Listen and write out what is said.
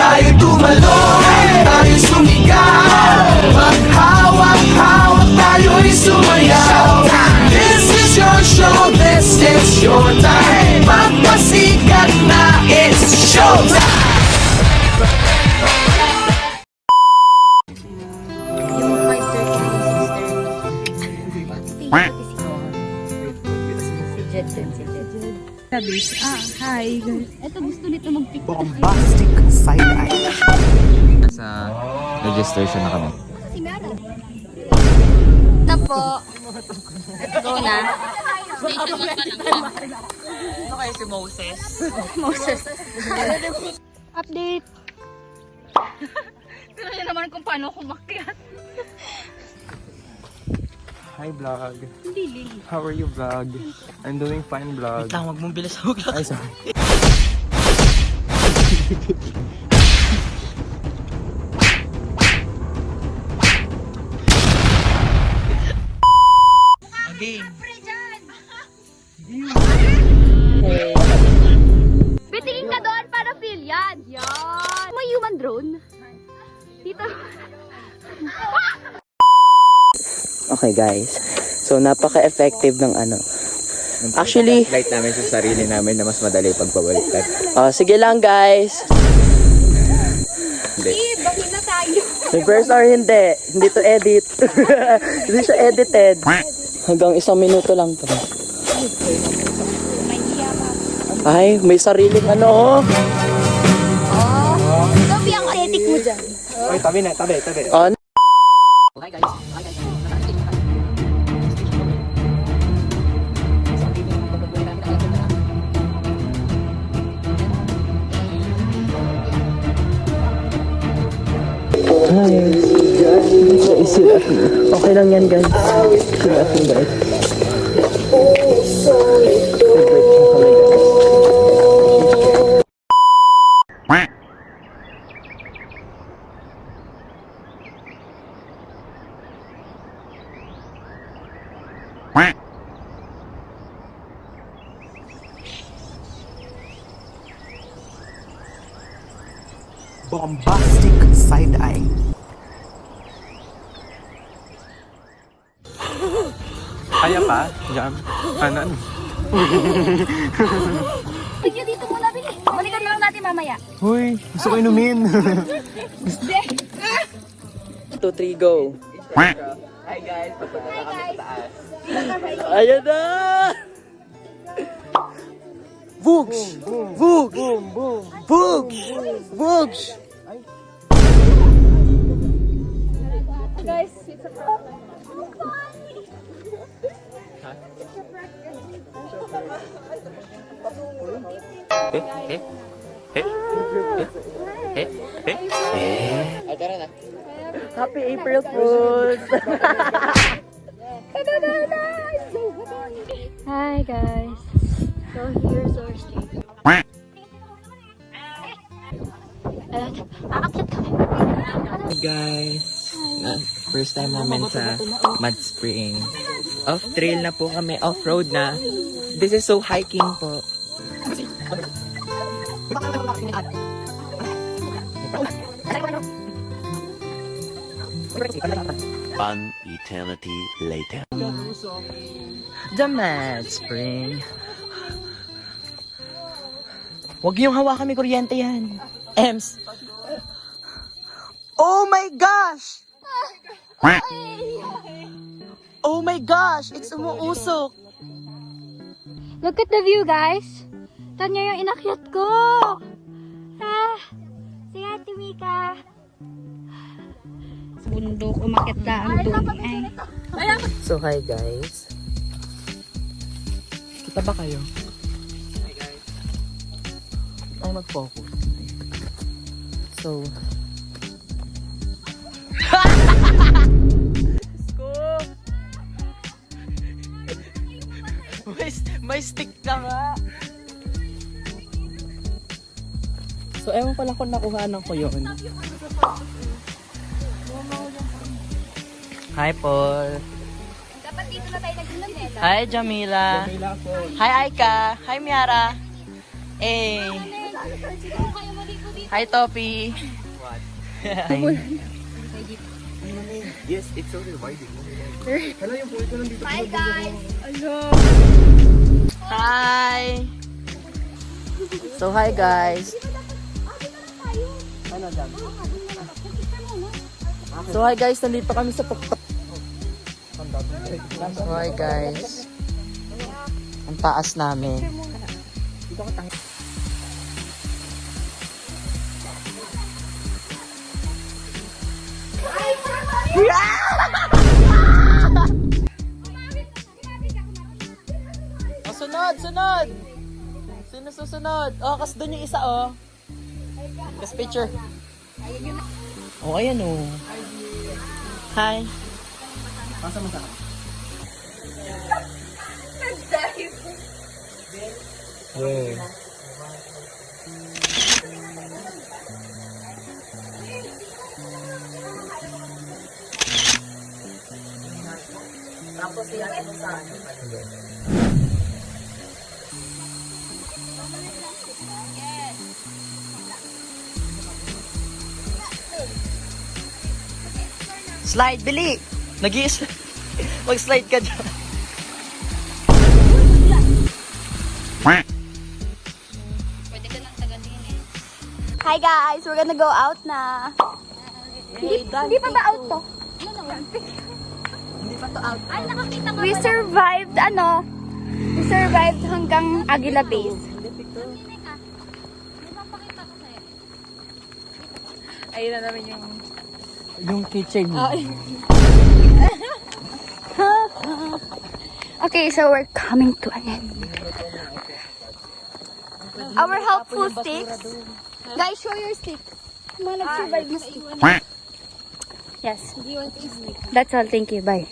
tayo tumalon, tayo sumigaw, maghawak-hawak, tayo'y sumayaw. This is your show, this is your time. Magpasikat na, it's showtime. Yung 5:30 si Jed din, si Jed. Hi. Ito gusto nito mag-tiktok. Bombastic side-eye. Sa registration na kami. Si Mara. Na po. Go na. Ito kayo si Moses. Moses. Update. Tignan niyo naman kung paano ako makyat. Hi vlog. How are you vlog? I'm doing fine vlog. Wait lang, wag mong bilis ako. Ay, sorry. Again. Bitingin ka doon para feel yan. Yan. May human drone. Dito. Okay guys, so napaka-effective ng ano. Actually, Light namin sa sarili namin na mas madali pagpabaliktad. sige lang guys. Hindi. Bakit na tayo? Reverse or hindi. Hindi to edit. Hindi siya edited. Hanggang 1 minuto lang to. Ay, may sariling ano. Gabi ang aesthetic mo dyan. Ay, tabi na, tabi. On. Okay lang yan guys. Sila atin guys. Bombastic side-eye. Kaya pa? Jam? Ano? Sige, dito muna, Bili. Balikan lang natin mamaya. Huy, gusto ko inumin. 2, 3, go. Hi guys, papunta na kami sa taas. Ayan na! Vugs! Vugs! Vugs! Vugs! Guys, it's a Happy April Fools! Hi guys. So here's our stage. Hey guys, first time namin sa Mud Spring. Off-trail na po kami, off-road na. This is so hiking po. One eternity later. The Mud Spring. Huwag yung hawakan, may kuryente yan. Ems. Oh my gosh! Oh my gosh! It's umuusok! Look at the view, guys. Tanya yung inakyat ko. Ah, si Ate Mika. Sa bundok, umakyat na ang dumi. So hi guys. Kita ba kayo? Hi guys. Ay mag-focus. So may stick ka nga. So ewan pala kung nakuhanan ko yun. Hi Paul. Dapat dito na tayo nag-inom. Hi Jamila. Hi Aika. Hi Miara. Eh. Hi, Topi. Yes, it's so rewarding. Hi. So, hi guys. So, hi guys. Nandito kami sa tuktok. So, hi guys. Ang taas namin. Oh, sunod, sunod. Sino susunod? Oh, kas doon yung isa, oh. Kas picture. Oh, ayan, oh. Hi. Pasa mo sa akin. Yeah. Tapos yan ano sa akin. Slide, Bili! Nag-i-slide. Mag-slide ka dyan. Hi guys, we're gonna go out na. Hindi pa ba out to? Hindi pa to out. We survived, we survived hanggang Aguila Base. Ayun na namin yung... Yung kitchen. Okay, so we're coming to an end. Our helpful sticks. Guys, show your sticks. Mga nag-survive na sticks. Yes. That's all. Thank you. Bye.